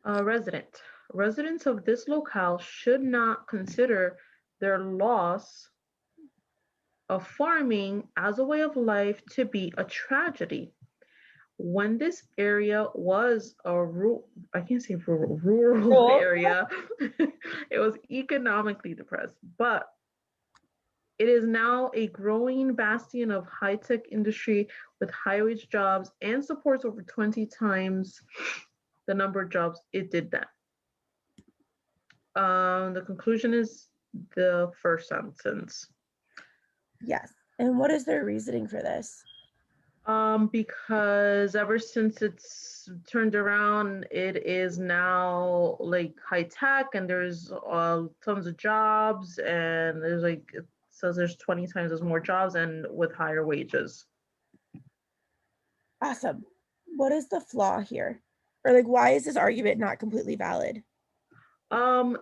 Resident. Residents of this locale should not consider their loss of farming as a way of life to be a tragedy. When this area was a I can't say rural Cool. area, it was economically depressed, but it is now a growing bastion of high-tech industry with high-wage jobs and supports over 20 times the number of jobs it did then. The conclusion is the first sentence. Yes. And what is their reasoning for this? Because ever since it's turned around, it is now like high tech, and there's tons of jobs, and there's like it says there's 20 times as more jobs and with higher wages. Awesome. What is the flaw here? Or like, why is this argument not completely valid?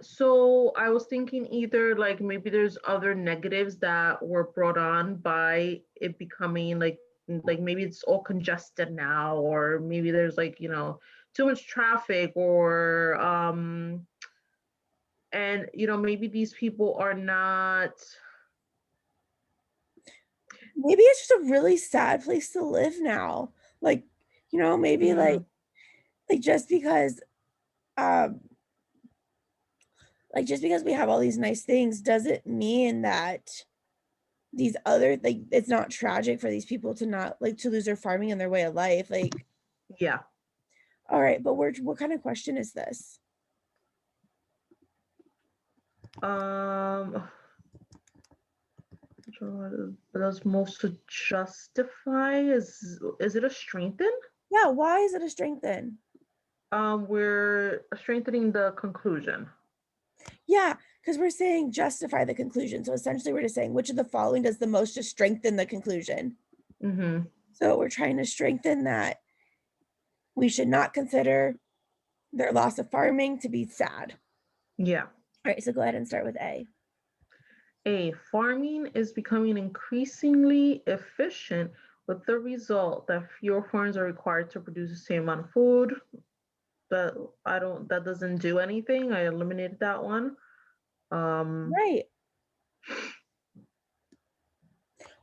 So I was thinking either like maybe there's other negatives that were brought on by it becoming like maybe it's all congested now, or maybe there's like, too much traffic, or and maybe these people are not. Maybe it's just a really sad place to live now. Like, maybe Mhm. like just because um just because we have all these nice things doesn't mean that these other like it's not tragic for these people to not like to lose their farming and their way of life. Like, Yeah. all right, but what kind of question is this? um does most to justify, is it a strengthen? Yeah, why is it a strengthen? We're strengthening the conclusion. Yeah, because we're saying justify the conclusion. So essentially we're just saying which of the following does the most to strengthen the conclusion. Mm-hmm. So we're trying to strengthen that we should not consider their loss of farming to be sad. Yeah. All right, so go ahead and start with A. Farming is becoming increasingly efficient with the result that fewer farms are required to produce the same amount of food. That doesn't do anything. I eliminated that one. Um, Right.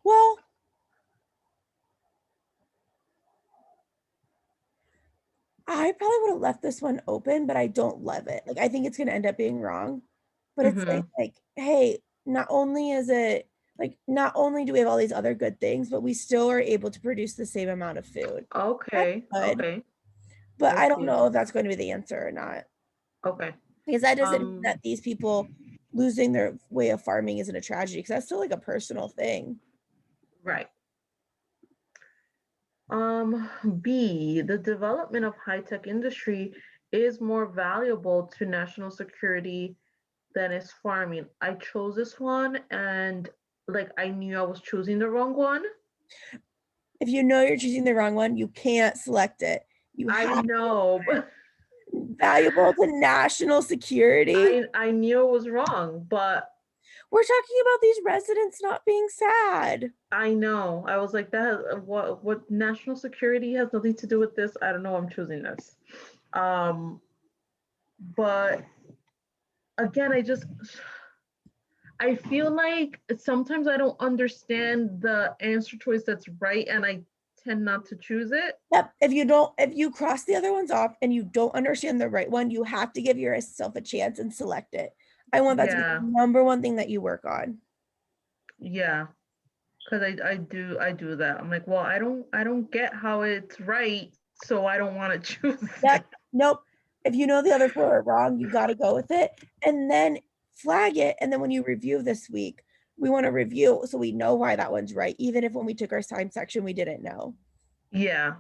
Well, I probably would have left this one open, but I don't love it. Like, I think it's going to end up being wrong. But it's saying, mhm. like, hey, not only is it like, not only do we have all these other good things, but we still are able to produce the same amount of food. That's Okay, good. okay. But I I don't see. know if that's going to be the answer or not. Okay. Because that doesn't mean that Um, these people losing their way of farming isn't a tragedy, because that's still like a personal thing. right. B, the development of high-tech industry is more valuable to national security than is farming. I chose this one, and like I knew I was choosing the wrong one. If you know you're choosing the wrong one, you can't select it. You I have know, but valuable to national security. I knew it was wrong, but We're talking about these residents not being sad. I know. I was like, that what national security has nothing to do with this. I don't know. I'm choosing this. But again, I feel like sometimes I don't understand the answer choice that's right, and I tend not to choose it. Yep. If you cross the other ones off and you don't understand the right one, you have to give yourself a chance and select it. I want that to be the Yeah, number one thing that you work on. yeah. Because I do that. I'm like, well, I don't get how it's right, so I don't want to choose it. Yep. Nope. If you know the other four are wrong, you got to go with it and then flag it. And then when you review this week, we want to review so we know why that one's right, even if when we took our time section, we didn't know. Yeah.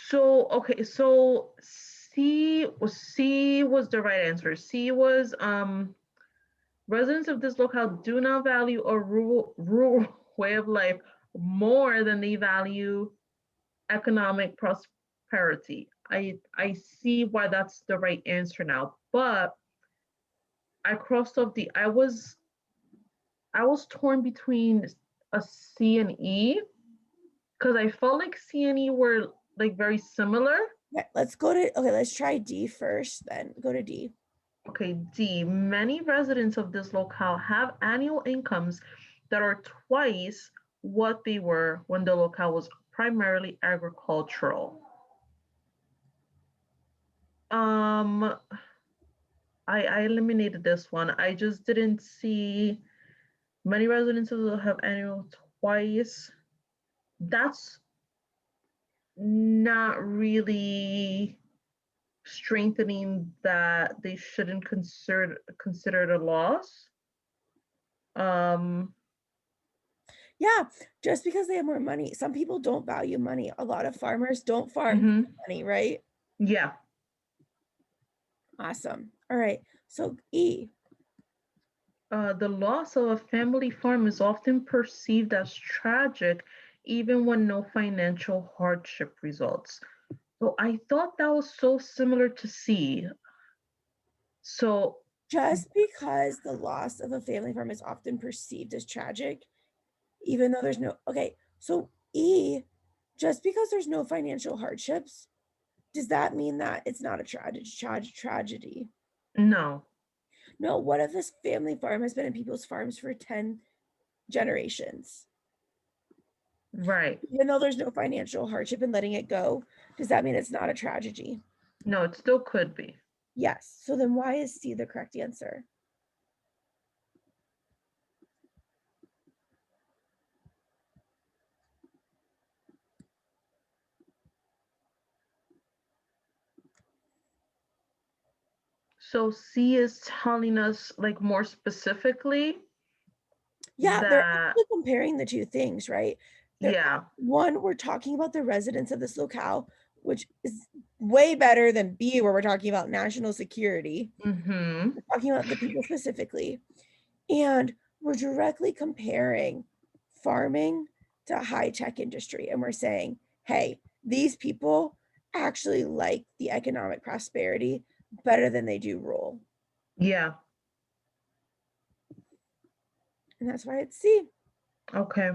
So okay, so C was the right answer. C was residents of this locale do not value a rural way of life more than they value economic prosperity. I see why that's the right answer now, but I crossed off the I was torn between a C and E, because I felt like C and E were like very similar. Okay, let's try D first, then go to D. Okay, D. Many residents of this locale have annual incomes that are twice what they were when the locale was primarily agricultural. Um, I eliminated this one. I just didn't see many residents will have annual twice. That's not really strengthening that they shouldn't consider it a loss. Um, Yeah, just because they have more money. Some people don't value money. A lot of farmers don't farm for mhm. money, right? Yeah. Awesome. All right. So E. The loss of a family farm is often perceived as tragic, even when no financial hardship results. So I thought that was so similar to C. So, Just because the loss of a family farm is often perceived as tragic, even though there's no, okay, so E, just because there's no financial hardships, does that mean that it's not a tragedy? no, No, what if this family farm has been in people's farms for 10 generations? right. Even though there's no financial hardship in letting it go, does that mean it's not a tragedy? No, it still could be. Yes. So then why is C the correct answer? So C is telling us like more specifically Yeah, they're that, actually comparing the two things, right? They're yeah, one, we're talking about the residents of this locale, which is way better than B, where we're talking about national security. mm-hmm, We're talking about the people specifically. And we're directly comparing farming to high tech industry. And we're saying, hey, these people actually like the economic prosperity better than they do rural. yeah, And that's why it's C. okay.